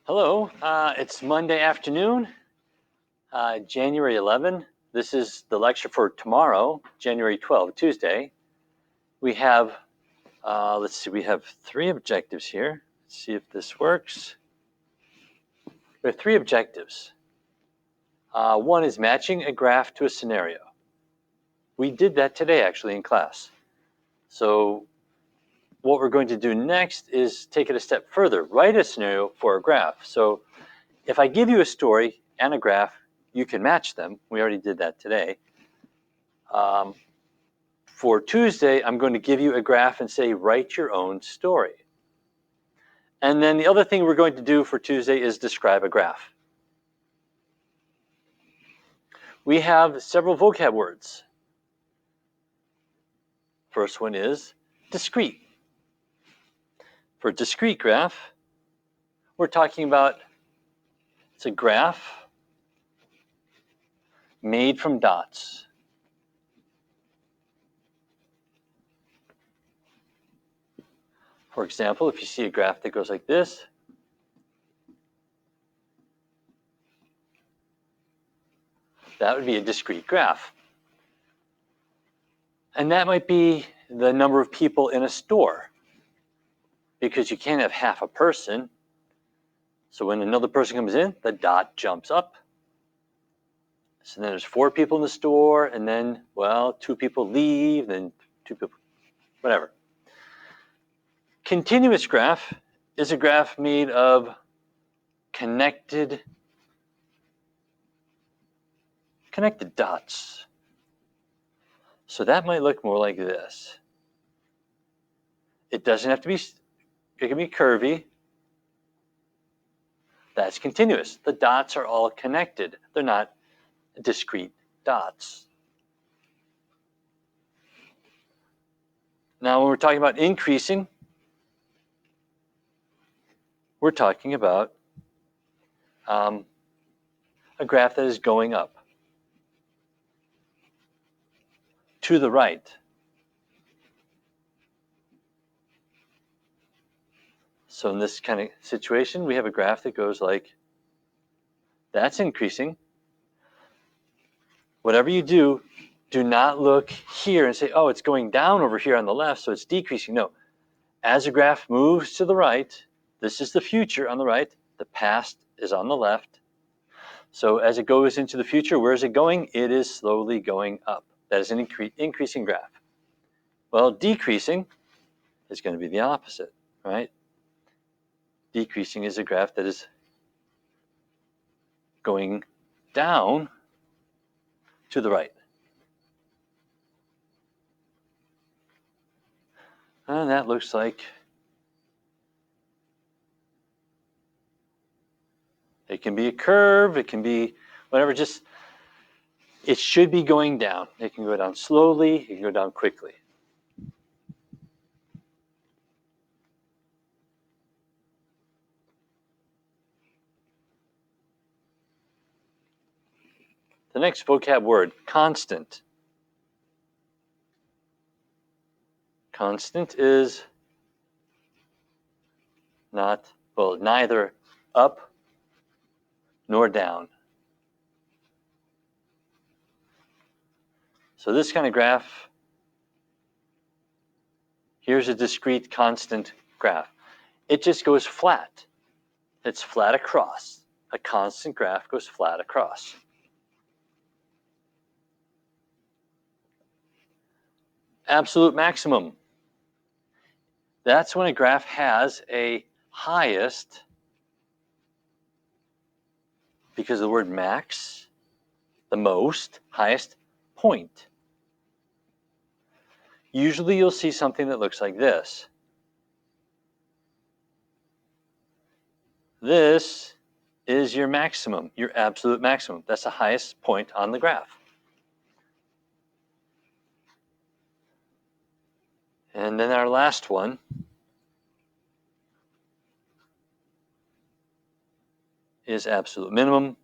Hello, it's Monday afternoon, January 11. This is the lecture for tomorrow, January 12, Tuesday. We have, let's see, we have three objectives here. Let's see if this works. We have three objectives. One is matching a graph to a scenario. We did that today actually in class. So what we're going to do next is take it a step further, write a scenario for a graph. So if I give you a story and a graph, you can match them. We already did that today. For Tuesday, I'm going to give you a graph and say, write your own story. And then the other thing we're going to do for Tuesday is describe a graph. We have several vocab words. First one is discrete. For a discrete graph, we're talking about it's a graph made from dots. For example, if you see a graph that goes like this, that would be a discrete graph. And that might be the number of people in a store, because you can't have half a person. So when another person comes in, the dot jumps up. So then there's 4 people in the store, and then, well, 2 people leave, then 2 people, whatever. Continuous graph is a graph made of connected dots. So that might look more like this. It doesn't have to be, it can be curvy. That's continuous. The dots are all connected. They're not discrete dots. Now, when we're talking about increasing, we're talking about a graph that is going up to the right. So in this kind of situation, we have a graph that goes like, that's increasing. Whatever you do, do not look here and say, oh, it's going down over here on the left, so it's decreasing. No, as a graph moves to the right, this is the future on the right, the past is on the left. So as it goes into the future, where is it going? It is slowly going up. That is an increasing graph. Well, decreasing is going to be the opposite, right? Decreasing is a graph that is going down to the right. And that looks like it can be a curve, it can be whatever, just it should be going down. It can go down slowly, it can go down quickly. The next vocab word, constant. Constant is not, well, neither up nor down. So this kind of graph, here's a discrete constant graph. It just goes flat. It's flat across. A constant graph goes flat across. Absolute maximum. That's when a graph has a highest, because of the word max, the most, highest point. Usually you'll see something that looks like this. This is your maximum, your absolute maximum. That's the highest point on the graph. And then our last one is absolute minimum.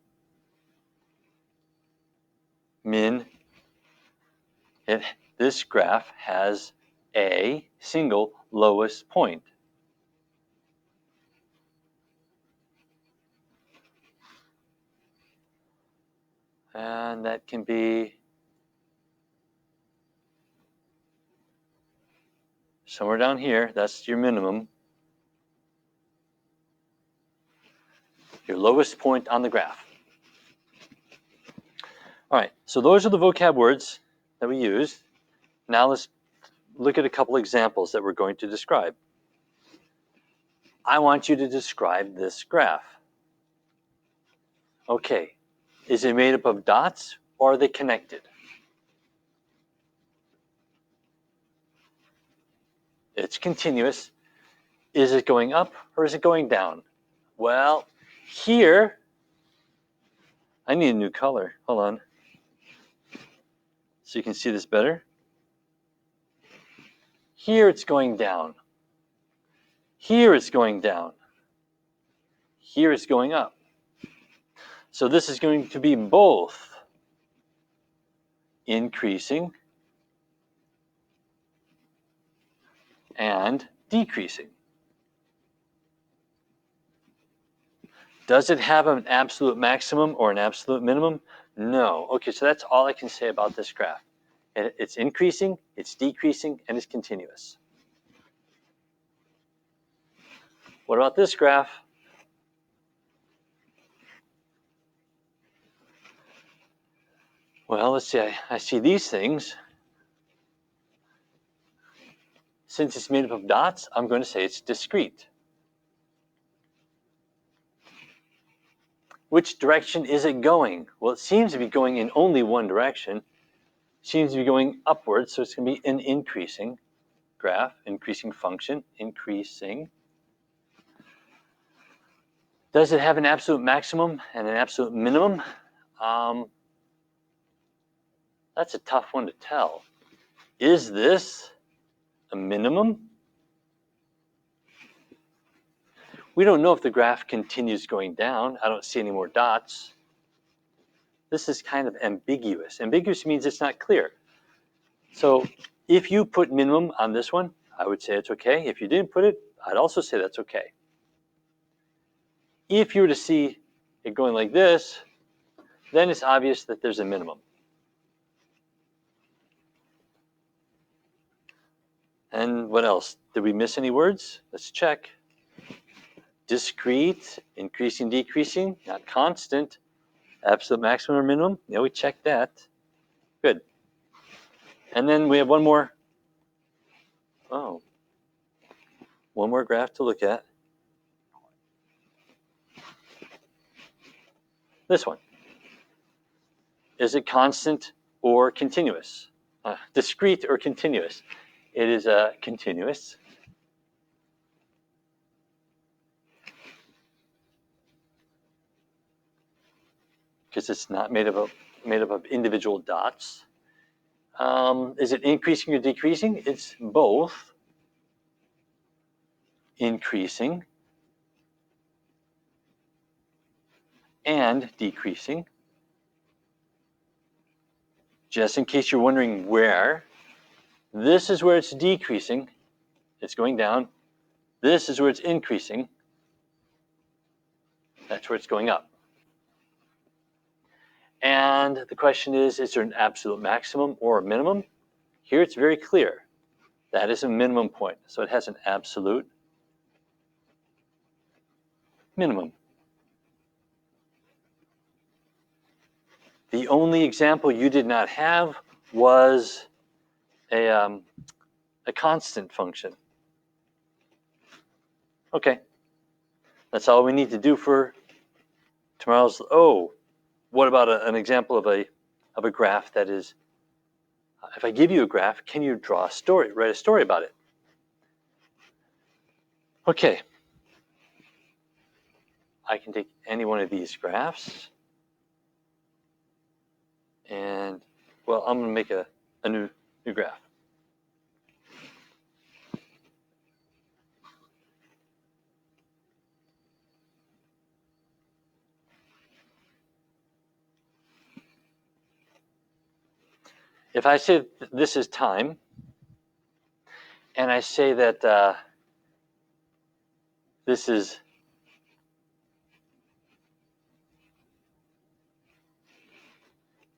Min, this graph has a single lowest point. And that can be somewhere down here. That's your minimum. Your lowest point on the graph. All right, so those are the vocab words that we used. Now let's look at a couple examples that we're going to describe. I want you to describe this graph. Okay, is it made up of dots or are they connected? It's continuous. Is it going up or is it going down? Well, here, I need a new color. Hold on. So you can see this better. Here it's going down. Here it's going down. Here it's going up. So this is going to be both increasing and decreasing. Does it have an absolute maximum or an absolute minimum? No. Okay, so that's all I can say about this graph. It's increasing, it's decreasing, and it's continuous. What about this graph? Well, let's see, I see these things. Since it's made up of dots, I'm going to say it's discrete. Which direction is it going? Well, it seems to be going in only one direction. It seems to be going upwards, so it's going to be an increasing graph, increasing function, increasing. Does it have an absolute maximum and an absolute minimum? That's a tough one to tell. Is this a minimum? We don't know if the graph continues going down. I don't see any more dots. This is kind of ambiguous. Ambiguous means it's not clear. So if you put minimum on this one, I would say it's okay. If you didn't put it, I'd also say that's okay. If you were to see it going like this, then it's obvious that there's a minimum. And what else? Did we miss any words? Let's check. Discrete, increasing, decreasing, not constant. Absolute maximum or minimum? Yeah, we checked that. Good. And then we have one more. Oh, one more graph to look at. This one. Is it constant or continuous? Discrete or continuous? It is continuous. Because it's not made up of individual dots. Is it increasing or decreasing? It's both increasing and decreasing. Just in case you're wondering where, this is where it's decreasing. It's going down. This is where it's increasing. That's where it's going up. And the question is there an absolute maximum or a minimum? Here it's very clear. That is a minimum point. So it has an absolute minimum. The only example you did not have was a constant function. Okay. That's all we need to do for tomorrow's. Oh, what about an example of a graph that is, if I give you a graph, can you draw a story, write a story about it? Okay. I can take any one of these graphs and, well, I'm going to make a new graph. If I say this is time, and I say that this is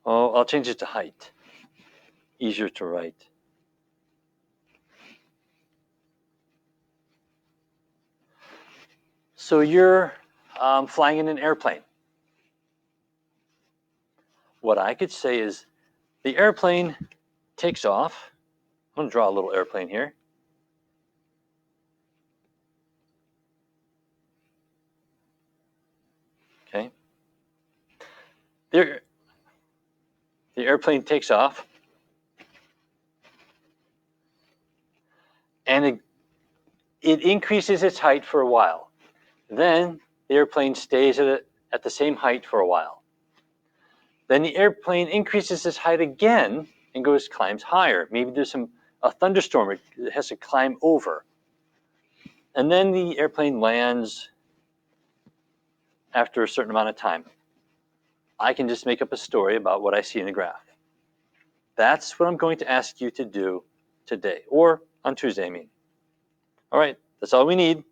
Oh, I'll change it to height. Easier to write. So you're flying in an airplane. What I could say is the airplane takes off. I'm going to draw a little airplane here. Okay. The airplane takes off, and it increases its height for a while. Then the airplane stays at the same height for a while. Then the airplane increases its height again and climbs higher. Maybe there's a thunderstorm it has to climb over. And then the airplane lands after a certain amount of time. I can just make up a story about what I see in the graph. That's what I'm going to ask you to do today, or on Tuesday, I mean. All right, that's all we need.